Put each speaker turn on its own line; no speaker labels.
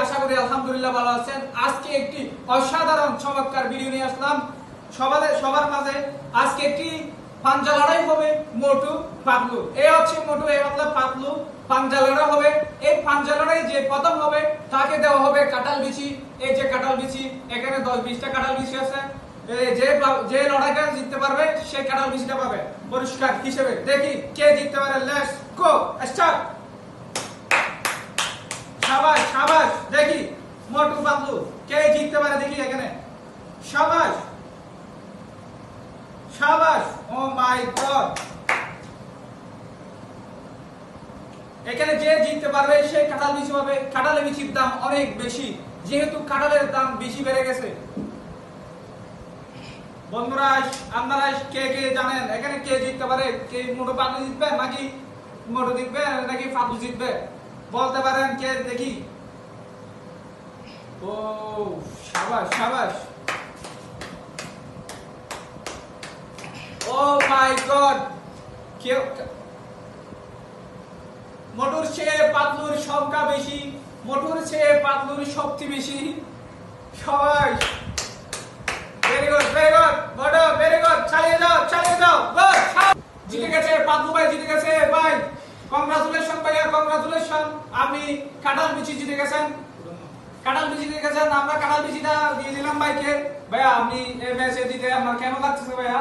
আশা করি আলহামদুলিল্লাহ ভালো আছেন। আজকে একটি অসাধারণ চমৎকার ভিডিও নিয়ে আসলাম সবার মাঝে। আজকে একটি পাঞ্জা লড়াই হবে, মোটু পাতলু। এই হচ্ছে মোটু, এই হচ্ছে পাতলু। পাঞ্জা লড়াই হবে। এই পাঞ্জা লড়াই যে প্রথম হবে তাকে দেওয়া হবে কাঁঠাল বিচি। এই যে কাঁঠাল বিচি, এখানে 10-20টা কাঁঠাল বিচি আছে। যে লড়াইটা জিততে পারবে সে কাঁঠাল বিচিটা পাবে পুরস্কার হিসেবে। দেখি কে জিততে পারে। Let's go, start. শাবাশ শাবাশ, দেখি মোটু পাতলু কে জিততে পারে, দেখি এখানে। শাবাশ শাবাশ, ও মাই গড। এখানে যে জিততে পারবে সে কাঁঠাল বিচি পাবে। কাঁঠালের বিচির দাম অনেক বেশি, যেহেতু কাঁঠালের দাম বেশি বেড়ে গেছে। বন্ধুরা আপনারা কে কে জানেন এখানে কে জিততে পারে? কে মোটু পাতলু জিতবে নাকি মোটু জিতবে নাকি পাতলু জিতবে বলতে পারেন কে, দেখি। ও শাবাশ শাবাশ, ও মাই গড। কেউ মোটুর চেয়ে পাতলুর সংখ্যা বেশি, মোটুর চেয়ে পাতলুর শক্তি বেশি। সবাই ভেরি গুড ভেরি গুড, মোটু ভেরি গুড, চালিয়ে যাও চালিয়ে যাও। গুড, জিতে গেছে পাতলু ভাই, জিতে গেছে ভাই। কংগ্রাচুলেশন ভাইয়া, কংগ্রাচুলেশন। আপনি কাঁঠাল বিচি জিতে গেছেন, কাঁঠাল বিচি জিতে গেছেন। আমরা কাঁঠাল বিচিটা দিয়ে দিলাম ভাইকে। ভাইয়া আপনি এই ম্যাচে জিতে আপনার কেমন লাগছে ভাইয়া?